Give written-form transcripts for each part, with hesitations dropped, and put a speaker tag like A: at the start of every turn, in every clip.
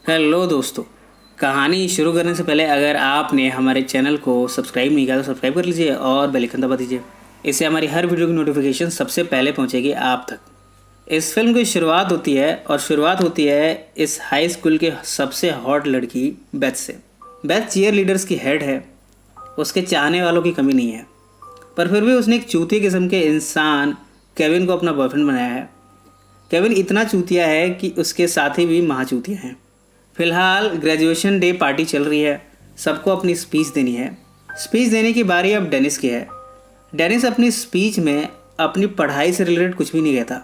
A: Hello दोस्तों। कहानी शुरू करने से पहले अगर आपने हमारे चैनल को सब्सक्राइब नहीं किया तो सब्सक्राइब कर लीजिए और बेल आइकन दबा दीजिए। इससे हमारी हर वीडियो की नोटिफिकेशन सबसे पहले पहुंचेगी आप तक। इस फिल्म की शुरुआत होती है और शुरुआत होती है इस हाई स्कूल के सबसे हॉट लड़की बेथ से। बेथ चीयर लीडर्स की हेड है। उसके चाहने वालों की कमी नहीं है, पर फिर भी उसने एक चूतिया किस्म के इंसान केविन को अपना बॉयफ्रेंड बनाया है। केविन इतना चूतिया है कि उसके साथी भी महाचूतिया हैं। फिलहाल ग्रेजुएशन डे पार्टी चल रही है, सबको अपनी स्पीच देनी है। स्पीच देने की बारी अब डेनिस की है। डेनिस अपनी स्पीच में अपनी पढ़ाई से रिलेटेड कुछ भी नहीं कहता,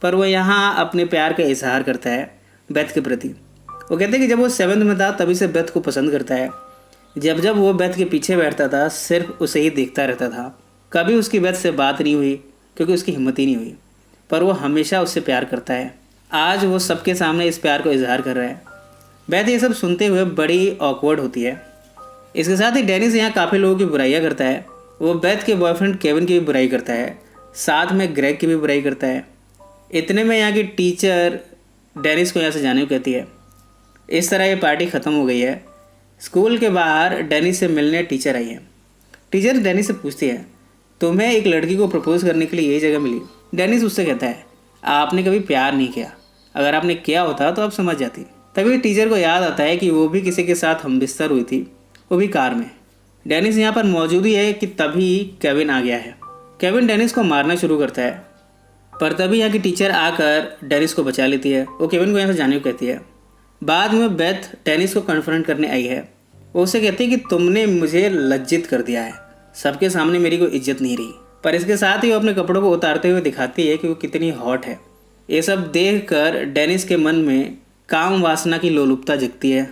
A: पर वो यहाँ अपने प्यार का इजहार करता है बेथ के प्रति। वो कहते हैं कि जब वो 7th में था तभी से बेथ को पसंद करता है। जब जब वो बेथ के पीछे बैठता था सिर्फ उसे ही देखता रहता था। कभी उसकी बेथ से बात नहीं हुई क्योंकि उसकी हिम्मत ही नहीं हुई, पर वो हमेशा उससे प्यार करता है। आज वो सबके सामने इस प्यार को इजहार कर रहा है। बेथ ये सब सुनते हुए बड़ी ऑकवर्ड होती है। इसके साथ ही डेनिस यहाँ काफ़ी लोगों की बुराइयाँ करता है। वो बेथ के बॉयफ्रेंड केविन की भी बुराई करता है, साथ में ग्रेग की भी बुराई करता है। इतने में यहाँ की टीचर डेनिस को यहाँ से जाने को कहती है। इस तरह ये पार्टी ख़त्म हो गई है। स्कूल के बाहर डेनिस से मिलने टीचर आई है। टीचर डेनिस से पूछती है, तुम्हें एक लड़की को प्रपोज करने के लिए यही जगह मिली? डेनिस उससे कहता है, आपने कभी प्यार नहीं किया, अगर आपने किया होता तो आप समझ जाती। तभी टीचर को याद आता है कि वो भी किसी के साथ हमबिस्तर हुई थी, वो भी कार में। डेनिस यहाँ पर मौजूद ही है कि तभी केविन आ गया है। केविन डेनिस को मारना शुरू करता है, पर तभी यहाँ की टीचर आकर डेनिस को बचा लेती है। वो केविन को यहाँ से जाने को कहती है। बाद में बेथ डेनिस को कन्फ्रंट करने आई है। वो उसे कहती है कि तुमने मुझे लज्जित कर दिया है, सबके सामने मेरी कोई इज्जत नहीं रही। पर इसके साथ ही वो अपने कपड़ों को उतारते हुए दिखाती है कि वो कितनी हॉट है। ये सब देखकर डेनिस के मन में काम वासना की लोलुपता जगती है।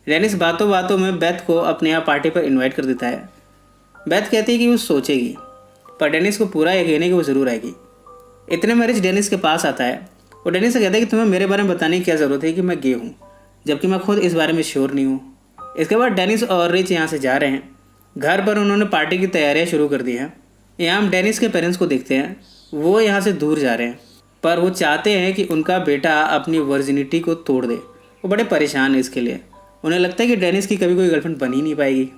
A: डेनिस बातों बातों में बेथ को अपने यहाँ पार्टी पर इनवाइट कर देता है। बेथ कहती है कि वो सोचेगी, पर डेनिस को पूरा यकीन है कि वो ज़रूर आएगी। इतने में रिच डेनिस के पास आता है। वो डेनिस से कहता है कि तुम्हें मेरे बारे में बताने की क्या ज़रूरत है कि मैं गे हूँ, जबकि मैं खुद इस बारे में श्योर नहीं हूँ। इसके बाद डेनिस और रिच यहाँ से जा रहे हैं। घर पर उन्होंने पार्टी की तैयारियाँ शुरू कर दी हैं। यहाँ हम डेनिस के पेरेंट्स को देखते हैं। वो यहाँ से दूर जा रहे हैं, पर वो चाहते हैं कि उनका बेटा अपनी वर्जिनिटी को तोड़ दे। वो बड़े परेशान हैं इसके लिए। उन्हें लगता है कि डेनिस की कभी कोई गर्लफ्रेंड बन ही नहीं पाएगी।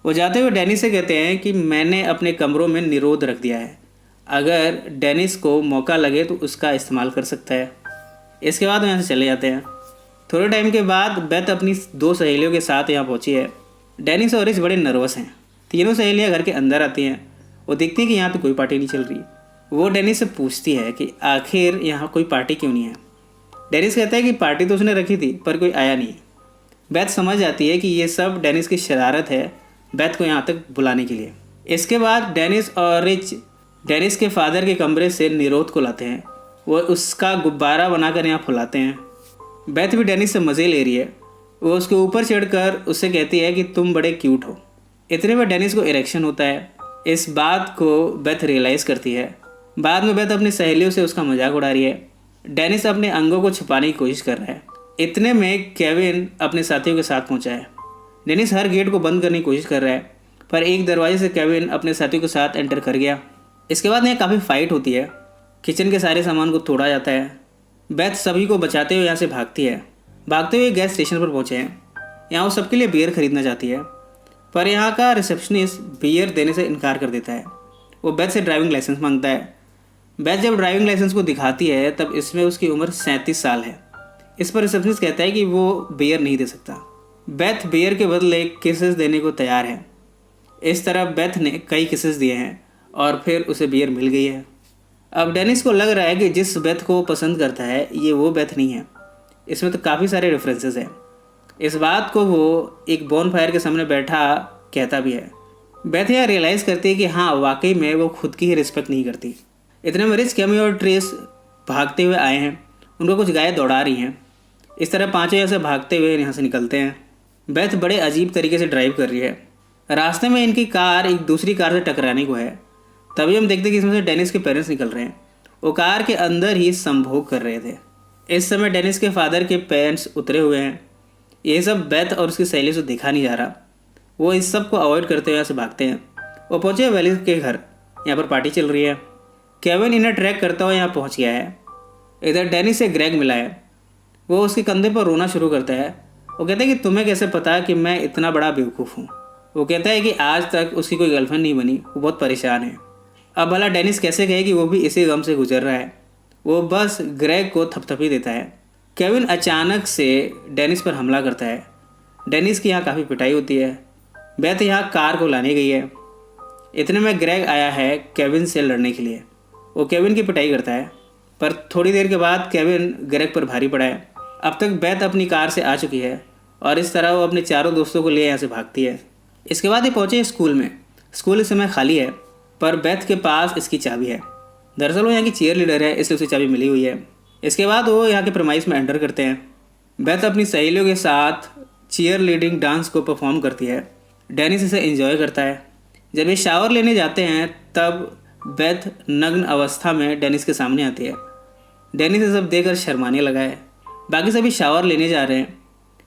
A: वो जाते हुए डेनिस से कहते हैं कि मैंने अपने कमरों में निरोध रख दिया है, अगर डेनिस को मौका लगे तो उसका इस्तेमाल कर सकता है। इसके बाद वो यहाँ से चले जाते हैं। थोड़े टाइम के बाद बेथ अपनी 2 सहेलियों के साथ यहाँ पहुँची है। डेनिस और रिच बड़े नर्वस हैं। तीनों सहेलियाँ घर के अंदर आती हैं। वो देखती हैं कि यहाँ तो कोई पार्टी नहीं चल रही। वो डेनिस से पूछती है कि आखिर यहाँ कोई पार्टी क्यों नहीं है। डेनिस कहता है कि पार्टी तो उसने रखी थी पर कोई आया नहीं। बेथ समझ जाती है कि ये सब डेनिस की शरारत है बेथ को यहाँ तक बुलाने के लिए। इसके बाद डेनिस और रिच डेनिस के फादर के कमरे से निरोध को लाते हैं। वो उसका गुब्बारा बनाकर यहाँ फुलाते हैं। बेथ भी डेनिस से मज़े ले रही है। वो उसके ऊपर चढ़कर उससे कहती है कि तुम बड़े क्यूट हो। इतने में डेनिस को इरेक्शन होता है। इस बात को बेथ रियलाइज़ करती है। बाद में बेथ अपनी सहेलियों से उसका मजाक उड़ा रही है। डेनिस अपने अंगों को छुपाने की कोशिश कर रहा है। इतने में केविन अपने साथियों के साथ पहुंचा है। डेनिस हर गेट को बंद करने की कोशिश कर रहा है, पर एक दरवाजे से केविन अपने साथियों के साथ एंटर कर गया। इसके बाद यहाँ काफ़ी फाइट होती है। किचन के सारे सामान को तोड़ा जाता है। बेथ सभी को बचाते हुए यहाँ से भागती है। भागते हुए गैस स्टेशन पर पहुँचे हैं। यहाँ वो सबके लिए बियर खरीदना चाहती है, पर यहाँ का रिसेप्शनिस्ट बियर देने से इनकार कर देता है। वो बेथ से ड्राइविंग लाइसेंस मांगता है। बेथ जब ड्राइविंग लाइसेंस को दिखाती है तब इसमें उसकी उम्र 37 साल है। इस पर रिसेप्शनिस्ट कहता है कि वो बियर नहीं दे सकता। बेथ बियर के बदले किसेस देने को तैयार है। इस तरह बेथ ने कई किसेस दिए हैं और फिर उसे बियर मिल गई है। अब डेनिस को लग रहा है कि जिस बेथ को पसंद करता है ये वो बेथ नहीं है। इसमें तो काफ़ी सारे रेफरेंसेस हैं। इस बात को वो एक बॉन फायर के सामने बैठा कहता भी है। बेथ यह रियलाइज़ करती है कि हाँ वाकई में वो खुद की ही रिस्पेक्ट नहीं करती। इतने में रिच, केमी और ट्रेस भागते हुए आए हैं। उनको कुछ गायें दौड़ा रही हैं। इस तरह पांचों यहाँ से भागते हुए यहाँ से निकलते हैं। बेथ बड़े अजीब तरीके से ड्राइव कर रही है। रास्ते में इनकी कार एक दूसरी कार से टकराने को है। तभी हम देखते हैं कि इसमें से डेनिस के पेरेंट्स निकल रहे हैं। वो कार के अंदर ही संभोग कर रहे थे। इस समय डेनिस के फादर के पेरेंट्स उतरे हुए हैं। ये सब बेथ और उसकी सहेली से देखा नहीं जा रहा। वो इस सब को अवॉइड करते हुए यहाँ से भागते हैं। वो पहुँचे वेली के घर। यहाँ पर पार्टी चल रही है। केविन इन्हें ट्रैक करता हुआ यहाँ पहुँच गया है। इधर डेनिस से ग्रेग मिला है। वो उसके कंधे पर रोना शुरू करता है। वो कहता है कि तुम्हें कैसे पता कि मैं इतना बड़ा बेवकूफ़ हूँ। वो कहता है कि आज तक उसकी कोई गर्लफ्रेंड नहीं बनी, वो बहुत परेशान है। अब भला डेनिस कैसे कहे कि वो भी इसी गम से गुजर रहा है। वो बस ग्रेग को थपथपी देता है। केविन अचानक से डेनिस पर हमला करता है। डेनिस की यहाँ काफ़ी पिटाई होती है। बेथ यहाँ कार को लाने गई है। इतने में ग्रेग आया है केविन से लड़ने के लिए। वो केविन की पिटाई करता है, पर थोड़ी देर के बाद केविन ग्रेग पर भारी पड़ा है। अब तक बेथ अपनी कार से आ चुकी है और इस तरह वो अपने चारों दोस्तों को लिए यहाँ से भागती है। इसके बाद ये पहुँचे स्कूल में। स्कूल इस समय खाली है, पर बेथ के पास इसकी चाबी है। दरअसल वो यहाँ की चीयर लीडर है, इसलिए उसे चाबी मिली हुई है। इसके बाद वो यहाँ के प्रमाइस में एंटर करते हैं। बेथ अपनी सहेलियों के साथ चीयर लीडिंग डांस को परफॉर्म करती है। डेनिस इसे एंजॉय करता है। जब ये शावर लेने जाते हैं तब बेथ नग्न अवस्था में डेनिस के सामने आती है। डेनिस ये सब देखकर शर्माने लगा है। बाकी सभी शावर लेने जा रहे हैं।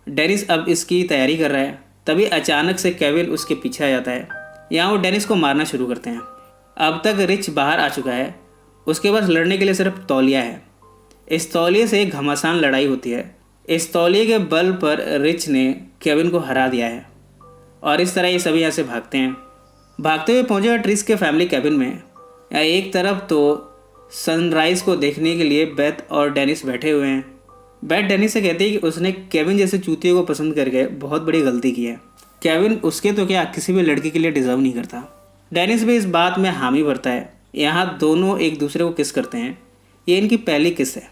A: डेनिस अब इसकी तैयारी कर रहा है। तभी अचानक से केविन उसके पीछे आ जाता है। यहाँ वो डेनिस को मारना शुरू करते हैं। अब तक रिच बाहर आ चुका है। उसके पास लड़ने के लिए सिर्फ तौलिया है। इस तौलिए से एक घमासान लड़ाई होती है। इस तौलिए के बल पर रिच ने केविन को हरा दिया है और इस तरह ये सभी यहाँ से भागते हैं। भागते हुए पहुँचे ट्रिस के फैमिली कैबिन में। यहाँ एक तरफ तो सनराइज़ को देखने के लिए बेथ और डेनिस बैठे हुए हैं। बेथ डेनिस से कहती है कि उसने केविन जैसे चूतियों को पसंद करके बहुत बड़ी गलती की है। केविन उसके तो क्या किसी भी लड़की के लिए डिजर्व नहीं करता। डेनिस भी इस बात में हामी भरता है। यहाँ दोनों एक दूसरे को किस करते हैं। ये इनकी पहली किस है।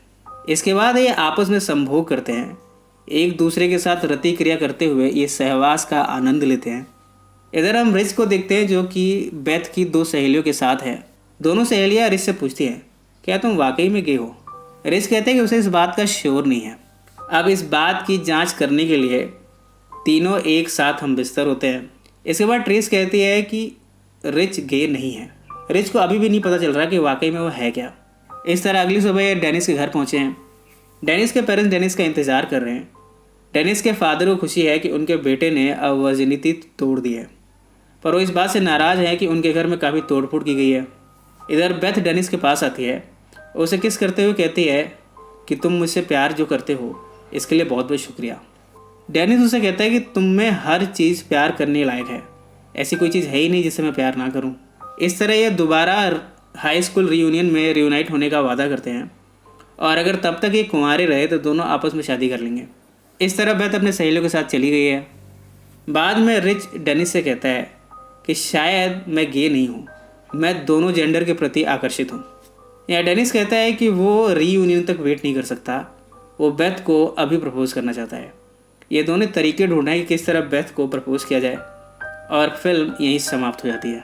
A: इसके बाद ये आपस में संभोग करते हैं। एक दूसरे के साथ रति क्रिया करते हुए ये सहवास का आनंद लेते हैं। इधर हम रिच को देखते हैं जो कि बेथ की दो सहेलियों के साथ है। दोनों सहेलियाँ रिच से पूछती हैं, क्या तुम वाकई में गे हो। रिच कहते हैं कि उसे इस बात का श्योर नहीं है। अब इस बात की जांच करने के लिए तीनों एक साथ हम बिस्तर होते हैं। इसके बाद ट्रिस कहती है कि रिच गे नहीं है। रिच को अभी भी नहीं पता चल रहा कि वाकई में वो है क्या। इस तरह अगली सुबह ये डेनिस के घर पहुंचे हैं। डेनिस के पेरेंट्स डेनिस का इंतज़ार कर रहे हैं। डेनिस के फादर को खुशी है कि उनके बेटे ने अब वर्जिनिटी तोड़ दी है, पर वो इस बात से नाराज़ है कि उनके घर में काफ़ी तोड़फोड़ की गई है। इधर बेथ डेनिस के पास आती है। उसे किस करते हुए कहती है कि तुम मुझसे प्यार जो करते हो इसके लिए बहुत बहुत शुक्रिया। डेनिस उसे कहता है कि तुम में हर चीज़ प्यार करने लायक है। ऐसी कोई चीज़ है ही नहीं जिससे मैं प्यार ना करूं। इस तरह ये दोबारा हाई स्कूल रियूनियन में रियूनाइट होने का वादा करते हैं और अगर तब तक ये कुंवारे रहे तो दोनों आपस में शादी कर लेंगे। इस तरह बेथ अपने सहेलियों के साथ चली गई है। बाद में रिच डेनिस से कहता है कि शायद मैं गे नहीं हूँ, मैं दोनों जेंडर के प्रति आकर्षित हूँ। या डेनिस कहता है कि वो रीयूनियन तक वेट नहीं कर सकता। वो बेथ को अभी प्रपोज करना चाहता है। ये दोनों तरीके ढूंढना है कि किस तरह बेथ को प्रपोज किया जाए और फिल्म यहीं समाप्त हो जाती है।